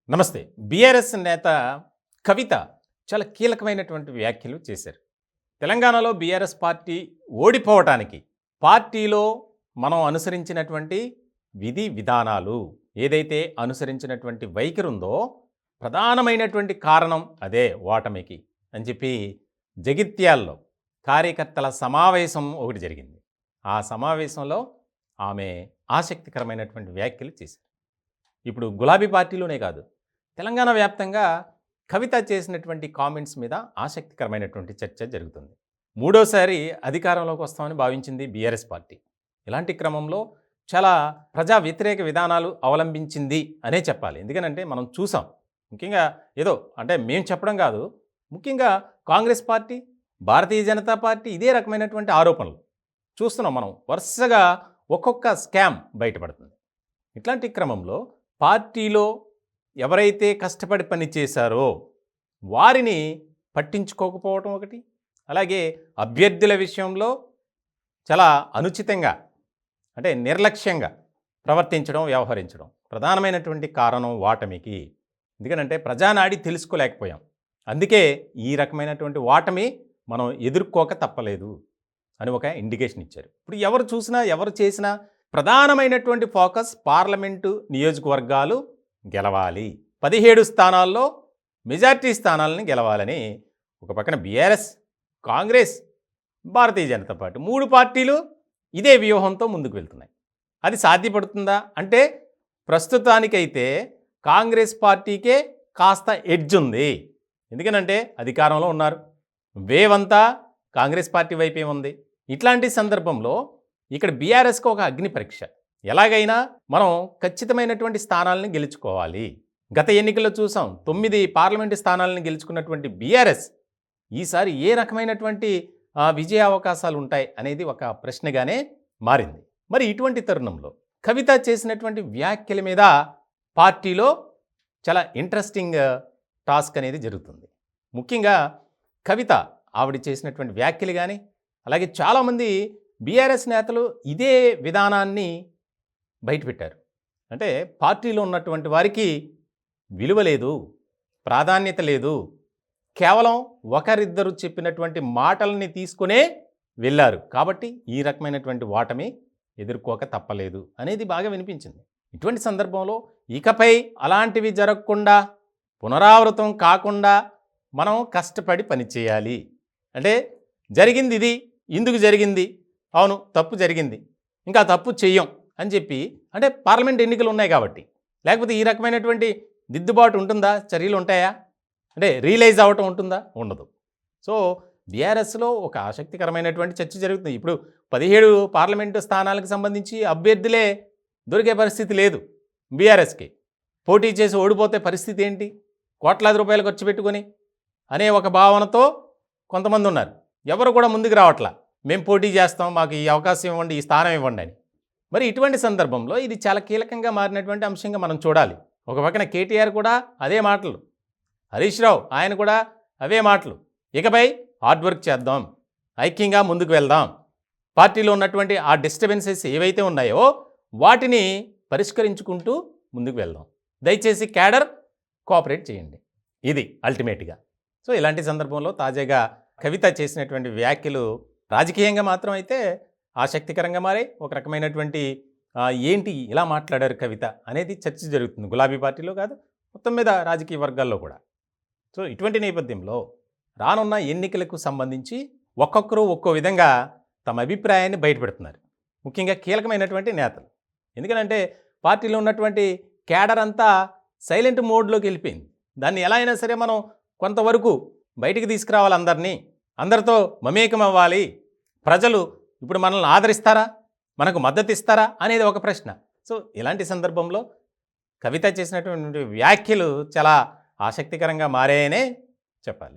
నమస్తే. బీఆర్ఎస్ నేత కవిత చాలా కీలకమైనటువంటి వ్యాఖ్యలు చేశారు. తెలంగాణలో బీఆర్ఎస్ పార్టీ ఓడిపోవటానికి పార్టీలో మనం అనుసరించినటువంటి విధి విధానాలు, ఏదైతే అనుసరించినటువంటి వైఖరి ఉందో ప్రధానమైనటువంటి కారణం అదే ఓటమికి అని చెప్పి జగిత్యాల్లో కార్యకర్తల సమావేశం ఒకటి జరిగింది. ఆ సమావేశంలో ఆమె ఆసక్తికరమైనటువంటి వ్యాఖ్యలు చేశారు. ఇప్పుడు గులాబీ పార్టీలోనే కాదు, తెలంగాణ వ్యాప్తంగా కవిత చేసినటువంటి కామెంట్స్ మీద ఆసక్తికరమైనటువంటి చర్చ జరుగుతుంది. మూడోసారి అధికారంలోకి వస్తామని భావించింది బీఆర్ఎస్ పార్టీ. ఇలాంటి క్రమంలో చాలా ప్రజా వ్యతిరేక విధానాలు అవలంబించింది అనే చెప్పాలి. ఎందుకనంటే మనం చూసాం, ముఖ్యంగా ఏదో అంటే మేము చెప్పడం కాదు, ముఖ్యంగా కాంగ్రెస్ పార్టీ, భారతీయ జనతా పార్టీ ఇదే రకమైనటువంటి ఆరోపణలు చూస్తున్నాం. మనం వరుసగా ఒక్కొక్క స్కామ్ బయటపడుతుంది. ఇట్లాంటి క్రమంలో పార్టీలో ఎవరైతే కష్టపడి పని చేశారో వారిని పట్టించుకోకపోవటం ఒకటి, అలాగే అభ్యర్థుల విషయంలో చాలా అనుచితంగా అంటే నిర్లక్ష్యంగా ప్రవర్తించడం, వ్యవహరించడం ప్రధానమైనటువంటి కారణం ఓటమికి. ఎందుకనంటే ప్రజానాడి తెలుసుకోలేకపోయాం, అందుకే ఈ రకమైనటువంటి ఓటమి మనం ఎదుర్కోక తప్పలేదు అని ఒక ఇండికేషన్ ఇచ్చారు. ఇప్పుడు ఎవరు చూసినా ఎవరు చేసినా ప్రధానమైనటువంటి ఫోకస్ పార్లమెంటు నియోజకవర్గాలు గెలవాలి, 17 స్థానాల్లో మెజార్టీ స్థానాలను గెలవాలని ఒక పక్కన బీఆర్ఎస్, కాంగ్రెస్, భారతీయ జనతా పార్టీ 3 పార్టీలు ఇదే వ్యూహంతో ముందుకు వెళ్తున్నాయి. అది సాధ్యపడుతుందా అంటే ప్రస్తుతానికైతే కాంగ్రెస్ పార్టీకే కాస్త ఎడ్జ్ ఉంది. ఎందుకనంటే అధికారంలో ఉన్నారు, వేవ్ అంతా కాంగ్రెస్ పార్టీ వైపే ఉంది. ఇట్లాంటి సందర్భంలో ఇక్కడ బీఆర్ఎస్కి ఒక అగ్ని పరీక్ష. ఎలాగైనా మనం ఖచ్చితమైనటువంటి స్థానాలను గెలుచుకోవాలి. గత ఎన్నికల్లో చూసాం, 9 పార్లమెంటు స్థానాలను గెలుచుకున్నటువంటి బీఆర్ఎస్ ఈసారి ఏ రకమైనటువంటి విజయ అవకాశాలు ఉంటాయి అనేది ఒక ప్రశ్నగానే మారింది. మరి ఇటువంటి తరుణంలో కవిత చేసినటువంటి వ్యాఖ్యల మీద పార్టీలో చాలా ఇంట్రెస్టింగ్ టాస్క్ అనేది జరుగుతుంది. ముఖ్యంగా కవిత ఆవిడ చేసినటువంటి వ్యాఖ్యలు కానీ, అలాగే చాలామంది బీఆర్ఎస్ నేతలు ఇదే విధానాన్ని బయటపెట్టారు. అంటే పార్టీలో ఉన్నటువంటి వారికి విలువ లేదు, ప్రాధాన్యత లేదు, కేవలం ఒకరిద్దరు చెప్పినటువంటి మాటల్ని తీసుకునే వెళ్ళారు, కాబట్టి ఈ రకమైనటువంటి ఓటమి ఎదుర్కోక తప్పలేదు అనేది బాగా వినిపించింది. ఇటువంటి సందర్భంలో ఇకపై అలాంటివి జరగకుండా, పునరావృతం కాకుండా మనం కష్టపడి పనిచేయాలి. అంటే జరిగింది ఇది, ఇందుకు జరిగింది, అవును తప్పు జరిగింది, ఇంకా తప్పు చెయ్యం అని చెప్పి, అంటే పార్లమెంట్ ఎన్నికలు ఉన్నాయి కాబట్టి, లేకపోతే ఈ రకమైనటువంటి దిద్దుబాటు ఉంటుందా, చర్యలు ఉంటాయా, అంటే రియలైజ్ అవ్వటం ఉంటుందా, ఉండదు. సో బీఆర్ఎస్లో ఒక ఆసక్తికరమైనటువంటి చర్చ జరుగుతుంది. ఇప్పుడు 17 పార్లమెంటు స్థానాలకు సంబంధించి అభ్యర్థులే దొరికే పరిస్థితి లేదు బీఆర్ఎస్కి. పోటీ చేసి ఓడిపోతే పరిస్థితి ఏంటి, కోట్లాది రూపాయలు ఖర్చు పెట్టుకొని అనే ఒక భావనతో కొంతమంది ఉన్నారు. ఎవరు కూడా ముందుకు రావట్లా, మేము పోటీ చేస్తాం, మాకు ఈ అవకాశం ఇవ్వండి, ఈ స్థానం ఇవ్వండి అని. మరి ఇటువంటి సందర్భంలో ఇది చాలా కీలకంగా మారినటువంటి అంశంగా మనం చూడాలి. ఒక పక్కన కేటీఆర్ కూడా అదే మాటలు, హరీష్ రావు ఆయన కూడా అవే మాటలు, ఇకపై హార్డ్ వర్క్ చేద్దాం, ఐక్యంగా ముందుకు వెళ్దాం, పార్టీలో ఉన్నటువంటి ఆ డిస్టర్బెన్సెస్ ఏవైతే ఉన్నాయో వాటిని పరిష్కరించుకుంటూ ముందుకు వెళ్దాం, దయచేసి క్యాడర్ కోఆపరేట్ చేయండి, ఇది అల్టిమేట్గా. సో ఇలాంటి సందర్భంలో తాజాగా కవిత చేసినటువంటి వ్యాఖ్యలు రాజకీయంగా మాత్రం అయితే ఆసక్తికరంగా మారాయి. ఒక రకమైనటువంటి ఏంటి ఇలా మాట్లాడారు కవిత అనేది చర్చ జరుగుతుంది, గులాబీ పార్టీలో కాదు, మొత్తం మీద రాజకీయ వర్గాల్లో కూడా. సో ఇటువంటి నేపథ్యంలో రానున్న ఎన్నికలకు సంబంధించి ఒక్కొక్కరు ఒక్కో విధంగా తమ అభిప్రాయాన్ని బయటపెడుతున్నారు, ముఖ్యంగా కీలకమైనటువంటి నేతలు. ఎందుకంటే పార్టీలో ఉన్నటువంటి క్యాడర్ అంతా సైలెంట్ మోడ్లోకి వెళ్ళిపోయింది. దాన్ని ఎలా అయినా సరే మనం కొంతవరకు బయటికి తీసుకురావాలి, అందరితో మమేకం అవ్వాలి, ప్రజలు ఇప్పుడు మనల్ని ఆదరిస్తారా, మనకు మద్దతు ఇస్తారా అనేది ఒక ప్రశ్న. సో ఇలాంటి సందర్భంలో కవిత చేసినటువంటి వ్యాఖ్యలు చాలా ఆసక్తికరంగా మారాయనే చెప్పాలి.